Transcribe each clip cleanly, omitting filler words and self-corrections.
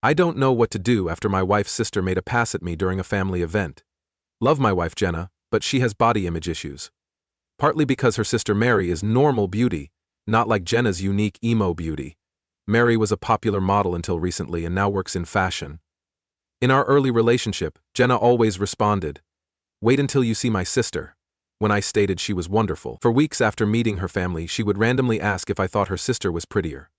I don't know what to do after my wife's sister made a pass at me during a family event. Love my wife Jenna, but she has body image issues. Partly because her sister Mary is normal beauty, not like Jenna's unique emo beauty. Mary was a popular model until recently and now works in fashion. In our early relationship, Jenna always responded, "Wait until you see my sister." When I stated she was wonderful, for weeks after meeting her family, she would randomly ask if I thought her sister was prettier.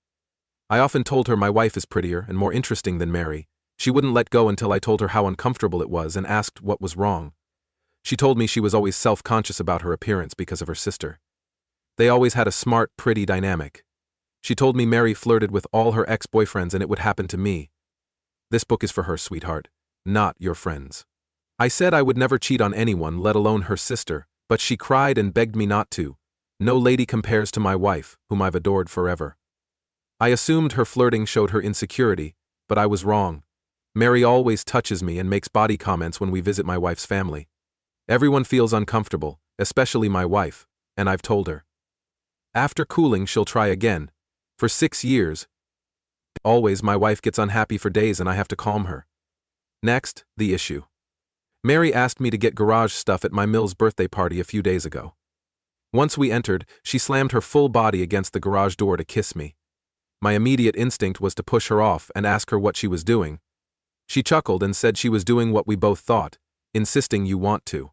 I often told her my wife is prettier and more interesting than Mary. She wouldn't let go until I told her how uncomfortable it was and asked what was wrong. She told me she was always self-conscious about her appearance because of her sister. They always had a smart, pretty dynamic. She told me Mary flirted with all her ex-boyfriends and it would happen to me. This book is for her, sweetheart, not your friends. I said I would never cheat on anyone, let alone her sister, but she cried and begged me not to. No lady compares to my wife, whom I've adored forever. I assumed her flirting showed her insecurity, but I was wrong. Mary always touches me and makes body comments when we visit my wife's family. Everyone feels uncomfortable, especially my wife, and I've told her. After cooling, she'll try again. For 6 years. Always, my wife gets unhappy for days and I have to calm her. Next, the issue. Mary asked me to get garage stuff at my Mill's birthday party a few days ago. Once we entered, she slammed her full body against the garage door to kiss me. My immediate instinct was to push her off and ask her what she was doing. She chuckled and said she was doing what we both thought, insisting you want to.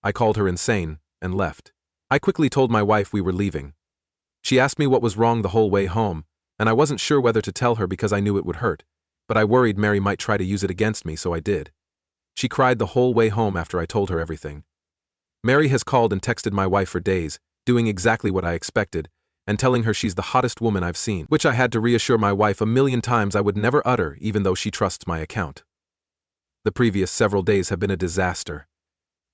I called her insane and left. I quickly told my wife we were leaving. She asked me what was wrong the whole way home, and I wasn't sure whether to tell her because I knew it would hurt, but I worried Mary might try to use it against me, so I did. She cried the whole way home after I told her everything. Mary has called and texted my wife for days, doing exactly what I expected, and telling her she's the hottest woman I've seen, which I had to reassure my wife 1,000,000 times I would never utter, even though she trusts my account. The previous several days have been a disaster.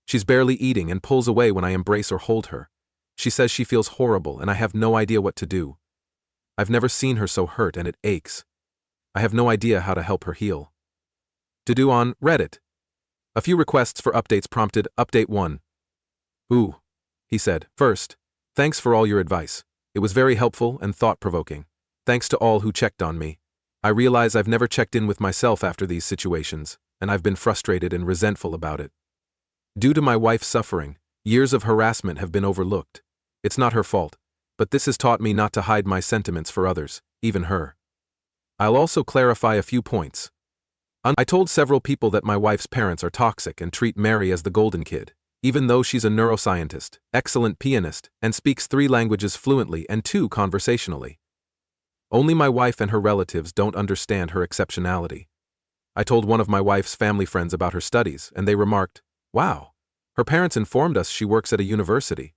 She's barely eating and pulls away when I embrace or hold her. She says she feels horrible and I have no idea what to do. I've never seen her so hurt and it aches. I have no idea how to help her heal. To do on Reddit. A few requests for updates prompted Update 1. Ooh, he said. First, thanks for all your advice. It was very helpful and thought-provoking. Thanks to all who checked on me. I realize I've never checked in with myself after these situations, and I've been frustrated and resentful about it. Due to my wife's suffering, years of harassment have been overlooked. It's not her fault, but this has taught me not to hide my sentiments for others, even her. I'll also clarify a few points. I told several people that my wife's parents are toxic and treat Mary as the golden kid, even though she's a neuroscientist, excellent pianist, and speaks 3 languages fluently and 2 conversationally. Only my wife and her relatives don't understand her exceptionality. I told one of my wife's family friends about her studies, and they remarked, "Wow, her parents informed us she works at a university."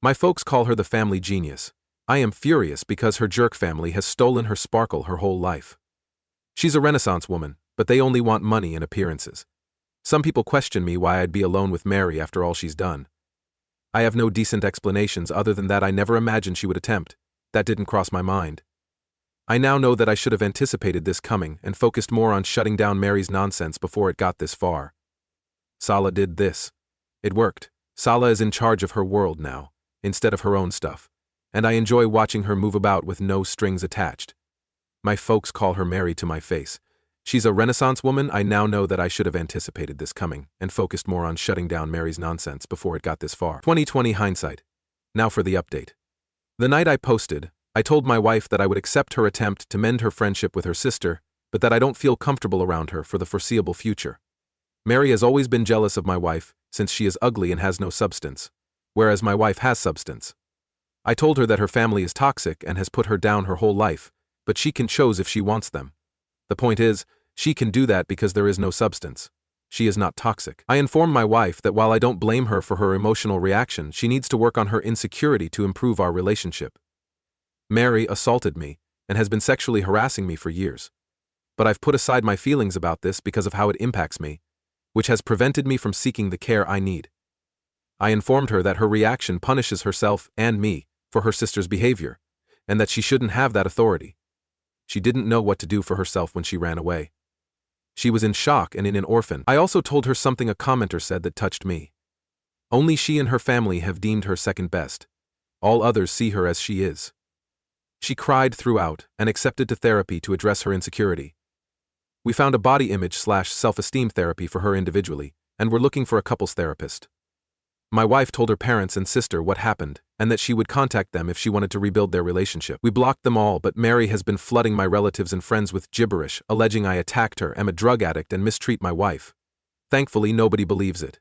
My folks call her the family genius. I am furious because her jerk family has stolen her sparkle her whole life. She's a Renaissance woman, but they only want money and appearances. Some people question me why I'd be alone with Mary after all she's done. I have no decent explanations other than that I never imagined she would attempt. That didn't cross my mind. I now know that I should have anticipated this coming and focused more on shutting down Mary's nonsense before it got this far. Sala did this. It worked. Sala is in charge of her world now, instead of her own stuff, and I enjoy watching her move about with no strings attached. My folks call her Mary to my face. She's a Renaissance woman. I now know that I should have anticipated this coming and focused more on shutting down Mary's nonsense before it got this far. 2020 hindsight. Now for the update. The night I posted, I told my wife that I would accept her attempt to mend her friendship with her sister, but that I don't feel comfortable around her for the foreseeable future. Mary has always been jealous of my wife, since she is ugly and has no substance, whereas my wife has substance. I told her that her family is toxic and has put her down her whole life, but she can choose if she wants them. The point is, she can do that because there is no substance. She is not toxic. I informed my wife that while I don't blame her for her emotional reaction, she needs to work on her insecurity to improve our relationship. Mary assaulted me and has been sexually harassing me for years. But I've put aside my feelings about this because of how it impacts me, which has prevented me from seeking the care I need. I informed her that her reaction punishes herself and me for her sister's behavior, and that she shouldn't have that authority. She didn't know what to do for herself when she ran away. She was in shock and in an orphan. I also told her something a commenter said that touched me. Only she and her family have deemed her second best. All others see her as she is. She cried throughout and accepted to therapy to address her insecurity. We found a body image/self-esteem therapy for her individually, and we're looking for a couples therapist. My wife told her parents and sister what happened, and that she would contact them if she wanted to rebuild their relationship. We blocked them all, but Mary has been flooding my relatives and friends with gibberish, alleging I attacked her, am a drug addict, and mistreat my wife. Thankfully, nobody believes it.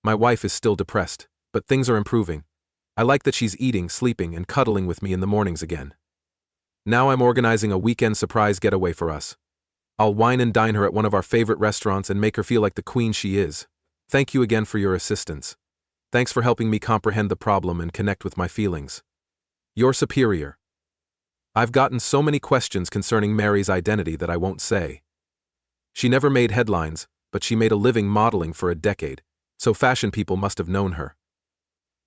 My wife is still depressed, but things are improving. I like that she's eating, sleeping, and cuddling with me in the mornings again. Now I'm organizing a weekend surprise getaway for us. I'll wine and dine her at one of our favorite restaurants and make her feel like the queen she is. Thank you again for your assistance. Thanks for helping me comprehend the problem and connect with my feelings. Your superior. I've gotten so many questions concerning Mary's identity that I won't say. She never made headlines, but she made a living modeling for a decade, so fashion people must have known her.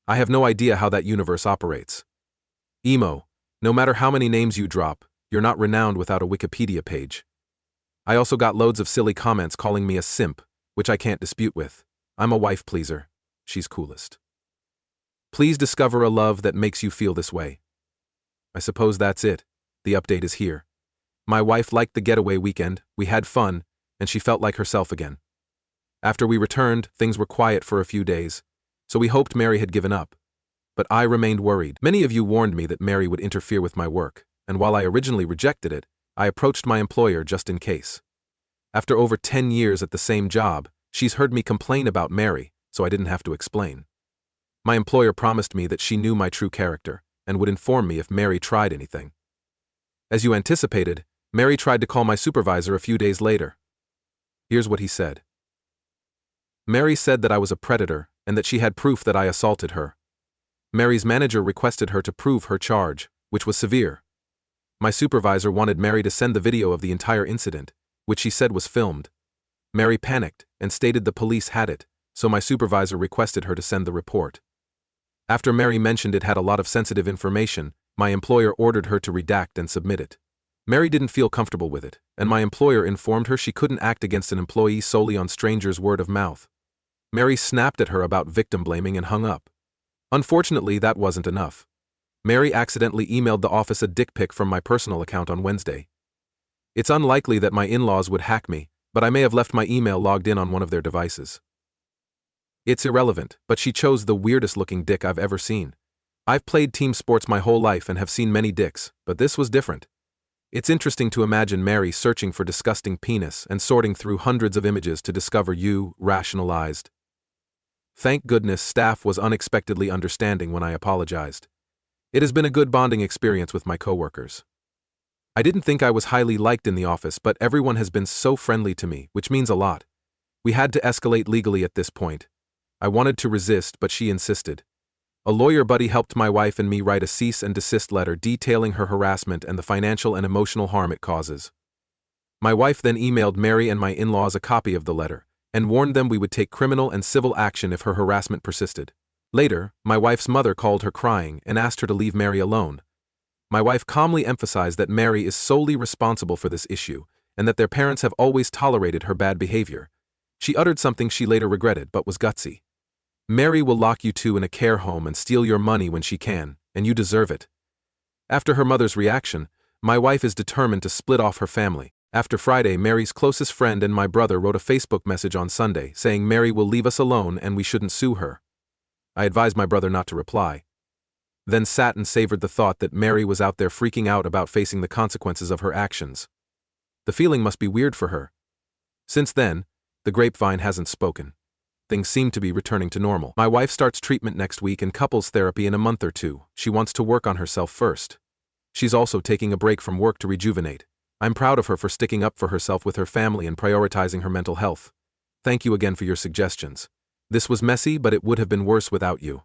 I have no idea how that universe operates. Emo, no matter how many names you drop, you're not renowned without a Wikipedia page. I also got loads of silly comments calling me a simp, which I can't dispute with. I'm a wife pleaser. She's coolest. Please discover a love that makes you feel this way. I suppose that's it. The update is here. My wife liked the getaway weekend, we had fun, and she felt like herself again. After we returned, things were quiet for a few days, so we hoped Mary had given up. But I remained worried. Many of you warned me that Mary would interfere with my work, and while I originally rejected it, I approached my employer just in case. After over 10 years at the same job, she's heard me complain about Mary, so I didn't have to explain. My employer promised me that she knew my true character, and would inform me if Mary tried anything. As you anticipated, Mary tried to call my supervisor a few days later. Here's what he said. Mary said that I was a predator, and that she had proof that I assaulted her. Mary's manager requested her to prove her charge, which was severe. My supervisor wanted Mary to send the video of the entire incident, which she said was filmed. Mary panicked and stated the police had it, so my supervisor requested her to send the report. After Mary mentioned it had a lot of sensitive information, my employer ordered her to redact and submit it. Mary didn't feel comfortable with it, and my employer informed her she couldn't act against an employee solely on strangers' word of mouth. Mary snapped at her about victim blaming and hung up. Unfortunately, that wasn't enough. Mary accidentally emailed the office a dick pic from my personal account on Wednesday. It's unlikely that my in-laws would hack me, but I may have left my email logged in on one of their devices. It's irrelevant, but she chose the weirdest looking dick I've ever seen. I've played team sports my whole life and have seen many dicks, but this was different. It's interesting to imagine Mary searching for disgusting penis and sorting through hundreds of images to discover you, rationalized. Thank goodness staff was unexpectedly understanding when I apologized. It has been a good bonding experience with my coworkers. I didn't think I was highly liked in the office, but everyone has been so friendly to me, which means a lot. We had to escalate legally at this point. I wanted to resist, but she insisted. A lawyer buddy helped my wife and me write a cease and desist letter detailing her harassment and the financial and emotional harm it causes. My wife then emailed Mary and my in-laws a copy of the letter, and warned them we would take criminal and civil action if her harassment persisted. Later, my wife's mother called her crying and asked her to leave Mary alone. My wife calmly emphasized that Mary is solely responsible for this issue, and that their parents have always tolerated her bad behavior. She uttered something she later regretted but was gutsy. Mary will lock you two in a care home and steal your money when she can, and you deserve it. After her mother's reaction, my wife is determined to split off her family. After Friday, Mary's closest friend and my brother wrote a Facebook message on Sunday saying Mary will leave us alone and we shouldn't sue her. I advised my brother not to reply. Then sat and savored the thought that Mary was out there freaking out about facing the consequences of her actions. The feeling must be weird for her. Since then, the grapevine hasn't spoken. Things seem to be returning to normal. My wife starts treatment next week and couples therapy in a month or two. She wants to work on herself first. She's also taking a break from work to rejuvenate. I'm proud of her for sticking up for herself with her family and prioritizing her mental health. Thank you again for your suggestions. This was messy, but it would have been worse without you.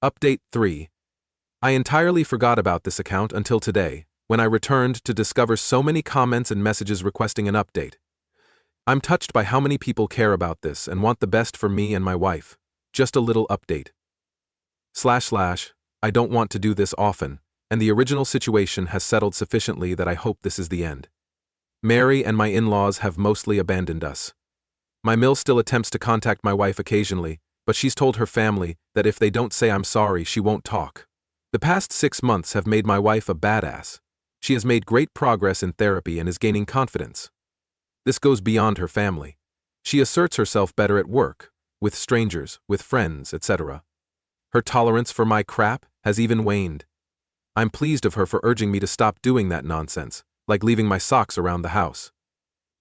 Update 3. I entirely forgot about this account until today, when I returned to discover so many comments and messages requesting an update. I'm touched by how many people care about this and want the best for me and my wife. Just a little update. / I don't want to do this often, and the original situation has settled sufficiently that I hope this is the end. Mary and my in-laws have mostly abandoned us. My mill still attempts to contact my wife occasionally, but she's told her family that if they don't say I'm sorry, she won't talk. The past 6 months have made my wife a badass. She has made great progress in therapy and is gaining confidence. This goes beyond her family. She asserts herself better at work, with strangers, with friends, etc. Her tolerance for my crap has even waned. I'm pleased of her for urging me to stop doing that nonsense, like leaving my socks around the house.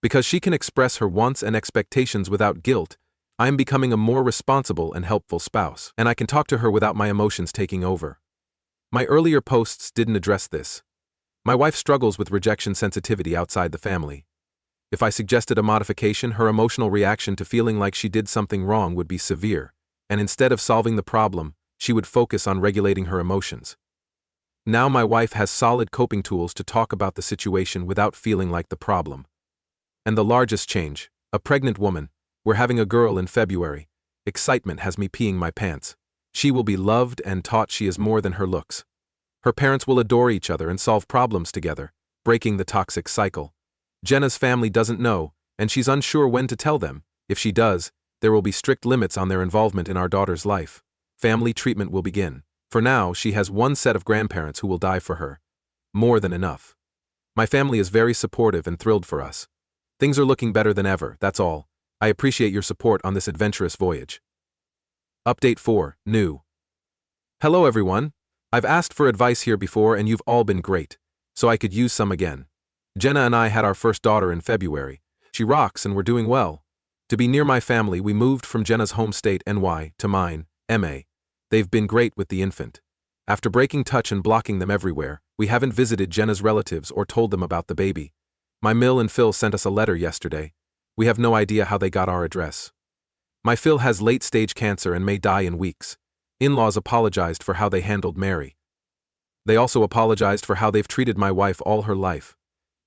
Because she can express her wants and expectations without guilt, I am becoming a more responsible and helpful spouse, and I can talk to her without my emotions taking over. My earlier posts didn't address this. My wife struggles with rejection sensitivity outside the family. If I suggested a modification, her emotional reaction to feeling like she did something wrong would be severe, and instead of solving the problem, she would focus on regulating her emotions. Now my wife has solid coping tools to talk about the situation without feeling like the problem. And the largest change, a pregnant woman, we're having a girl in February. Excitement has me peeing my pants. She will be loved and taught she is more than her looks. Her parents will adore each other and solve problems together, breaking the toxic cycle. Jenna's family doesn't know, and she's unsure when to tell them. If she does, there will be strict limits on their involvement in our daughter's life. Family treatment will begin. For now, she has one set of grandparents who will die for her. More than enough. My family is very supportive and thrilled for us. Things are looking better than ever, that's all. I appreciate your support on this adventurous voyage. Update 4, new. Hello everyone. I've asked for advice here before and you've all been great, so I could use some again. Jenna and I had our first daughter in February. She rocks and we're doing well. To be near my family, we moved from Jenna's home state, NY, to mine, MA. They've been great with the infant. After breaking touch and blocking them everywhere, we haven't visited Jenna's relatives or told them about the baby. My Mill and Phil sent us a letter yesterday. We have no idea how they got our address. My Phil has late-stage cancer and may die in weeks. In-laws apologized for how they handled Mary. They also apologized for how they've treated my wife all her life.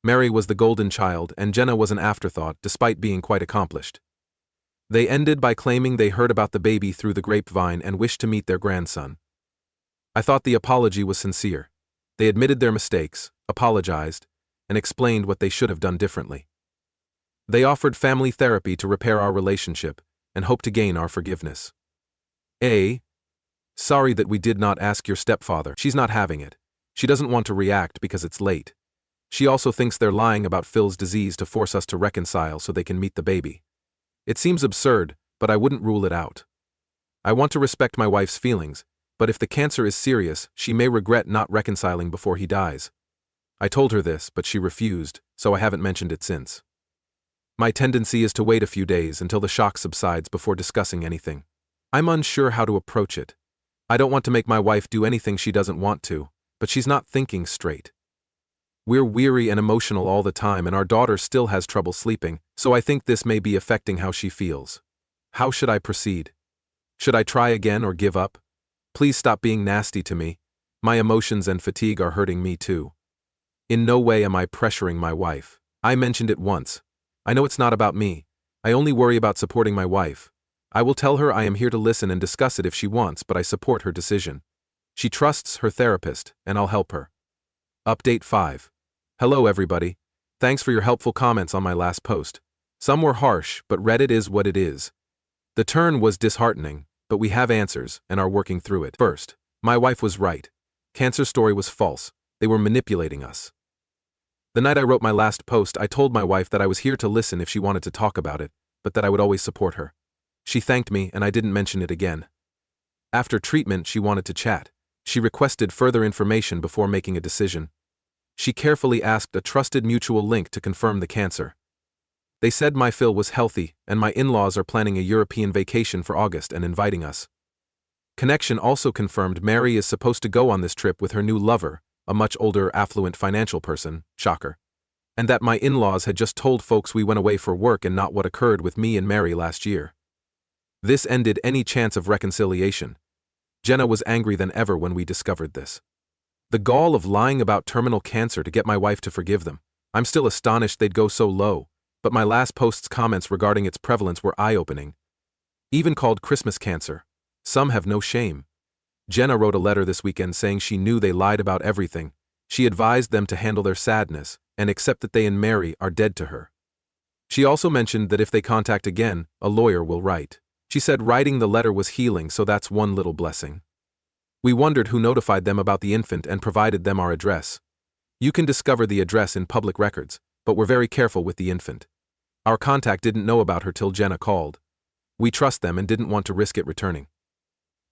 Mary was the golden child and Jenna was an afterthought despite being quite accomplished. They ended by claiming they heard about the baby through the grapevine and wished to meet their grandson. I thought the apology was sincere. They admitted their mistakes, apologized, and explained what they should have done differently. They offered family therapy to repair our relationship and hope to gain our forgiveness. Sorry that we did not ask your stepfather. She's not having it. She doesn't want to react because it's late. She also thinks they're lying about Phil's disease to force us to reconcile so they can meet the baby. It seems absurd, but I wouldn't rule it out. I want to respect my wife's feelings, but if the cancer is serious, she may regret not reconciling before he dies. I told her this, but she refused, so I haven't mentioned it since. My tendency is to wait a few days until the shock subsides before discussing anything. I'm unsure how to approach it. I don't want to make my wife do anything she doesn't want to, but she's not thinking straight. We're weary and emotional all the time and our daughter still has trouble sleeping, so I think this may be affecting how she feels. How should I proceed? Should I try again or give up? Please stop being nasty to me. My emotions and fatigue are hurting me too. In no way am I pressuring my wife. I mentioned it once. I know it's not about me. I only worry about supporting my wife. I will tell her I am here to listen and discuss it if she wants, but I support her decision. She trusts her therapist, and I'll help her. Update 5. Hello everybody. Thanks for your helpful comments on my last post. Some were harsh, but Reddit is what it is. The turn was disheartening, but we have answers and are working through it. First, my wife was right. Cancer story was false. They were manipulating us. The night I wrote my last post, I told my wife that I was here to listen if she wanted to talk about it, but that I would always support her. She thanked me and I didn't mention it again. After treatment, she wanted to chat. She requested further information before making a decision. She carefully asked a trusted mutual link to confirm the cancer. They said my Phil was healthy and my in-laws are planning a European vacation for August and inviting us. Connection also confirmed Mary is supposed to go on this trip with her new lover, a much older, affluent financial person, shocker, and that my in-laws had just told folks we went away for work and not what occurred with me and Mary last year. This ended any chance of reconciliation. Jenna was angry than ever when we discovered this. The gall of lying about terminal cancer to get my wife to forgive them. I'm still astonished they'd go so low, but my last post's comments regarding its prevalence were eye-opening. Even called Christmas cancer. Some have no shame. Jenna wrote a letter this weekend saying she knew they lied about everything. She advised them to handle their sadness and accept that they and Mary are dead to her. She also mentioned that if they contact again, a lawyer will write. She said writing the letter was healing, so that's one little blessing. We wondered who notified them about the infant and provided them our address. You can discover the address in public records, but we're very careful with the infant. Our contact didn't know about her till Jenna called. We trust them and didn't want to risk it returning.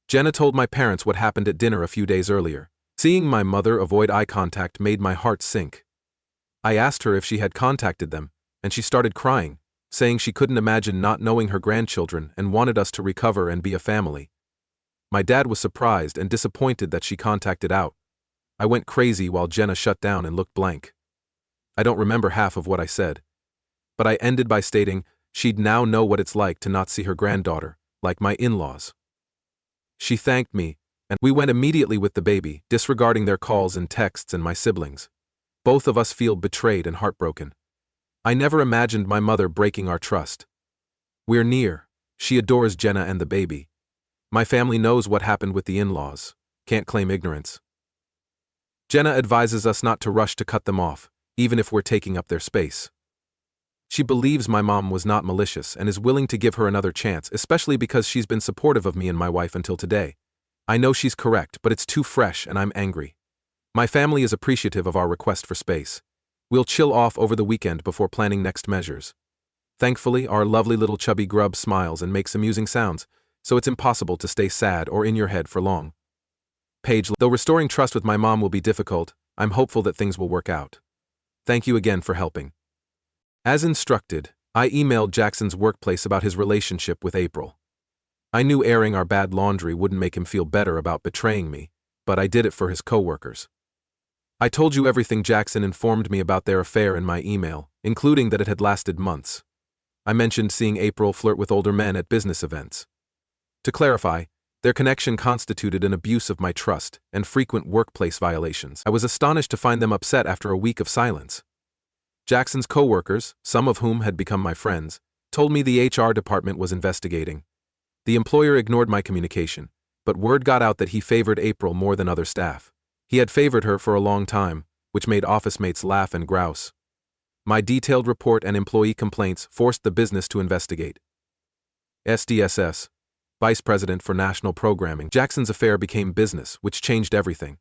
Jenna told my parents what happened at dinner a few days earlier. Seeing my mother avoid eye contact made my heart sink. I asked her if she had contacted them, and she started crying, saying she couldn't imagine not knowing her grandchildren and wanted us to recover and be a family. My dad was surprised and disappointed that she contacted out. I went crazy while Jenna shut down and looked blank. I don't remember half of what I said. But I ended by stating she'd now know what it's like to not see her granddaughter, like my in-laws. She thanked me, and we went immediately with the baby, disregarding their calls and texts and my siblings. Both of us feel betrayed and heartbroken. I never imagined my mother breaking our trust. We're near. She adores Jenna and the baby. My family knows what happened with the in-laws. Can't claim ignorance. Jenna advises us not to rush to cut them off, even if we're taking up their space. She believes my mom was not malicious and is willing to give her another chance, especially because she's been supportive of me and my wife until today. I know she's correct, but it's too fresh and I'm angry. My family is appreciative of our request for space. We'll chill off over the weekend before planning next measures. Thankfully, our lovely little chubby grub smiles and makes amusing sounds, so it's impossible to stay sad or in your head for long. Paige, though restoring trust with my mom will be difficult, I'm hopeful that things will work out. Thank you again for helping. As instructed, I emailed Jackson's workplace about his relationship with April. I knew airing our bad laundry wouldn't make him feel better about betraying me, but I did it for his coworkers. I told you everything Jackson informed me about their affair in my email, including that it had lasted months. I mentioned seeing April flirt with older men at business events. To clarify, their connection constituted an abuse of my trust and frequent workplace violations. I was astonished to find them upset after a week of silence. Jackson's coworkers, some of whom had become my friends, told me the HR department was investigating. The employer ignored my communication, but word got out that he favored April more than other staff. He had favored her for a long time, which made office mates laugh and grouse. My detailed report and employee complaints forced the business to investigate. SDSS, Vice President for National Programming. Jackson's affair became business, which changed everything.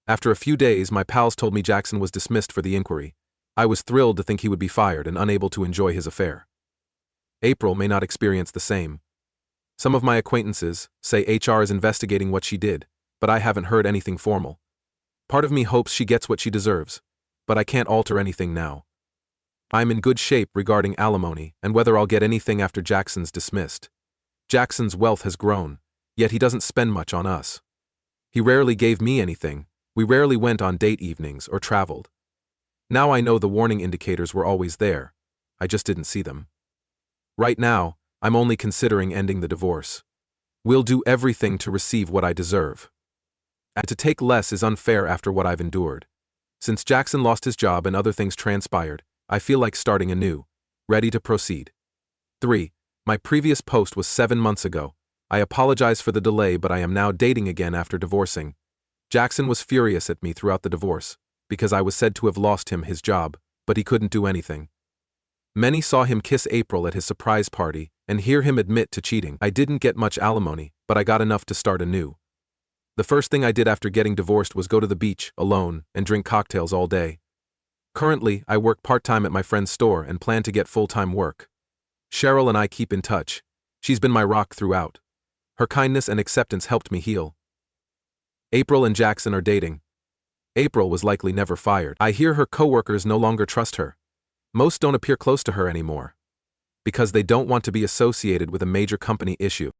After a few days, my pals told me Jackson was dismissed for the inquiry. I was thrilled to think he would be fired and unable to enjoy his affair. April may not experience the same. Some of my acquaintances say HR is investigating what she did, but I haven't heard anything formal. Part of me hopes she gets what she deserves, but I can't alter anything now. I'm in good shape regarding alimony and whether I'll get anything after Jackson's dismissed. Jackson's wealth has grown, yet he doesn't spend much on us. He rarely gave me anything. We rarely went on date evenings or traveled. Now I know the warning indicators were always there. I just didn't see them. Right now, I'm only considering ending the divorce. We'll do everything to receive what I deserve. And to take less is unfair after what I've endured. Since Jackson lost his job and other things transpired, I feel like starting anew, ready to proceed. 3. My previous post was 7 months ago. I apologize for the delay, but I am now dating again after divorcing. Jackson was furious at me throughout the divorce, because I was said to have lost him his job, but he couldn't do anything. Many saw him kiss April at his surprise party and hear him admit to cheating. I didn't get much alimony, but I got enough to start anew. The first thing I did after getting divorced was go to the beach, alone, and drink cocktails all day. Currently, I work part-time at my friend's store and plan to get full-time work. Cheryl and I keep in touch. She's been my rock throughout. Her kindness and acceptance helped me heal. April and Jackson are dating. April was likely never fired. I hear her coworkers no longer trust her. Most don't appear close to her anymore, because they don't want to be associated with a major company issue.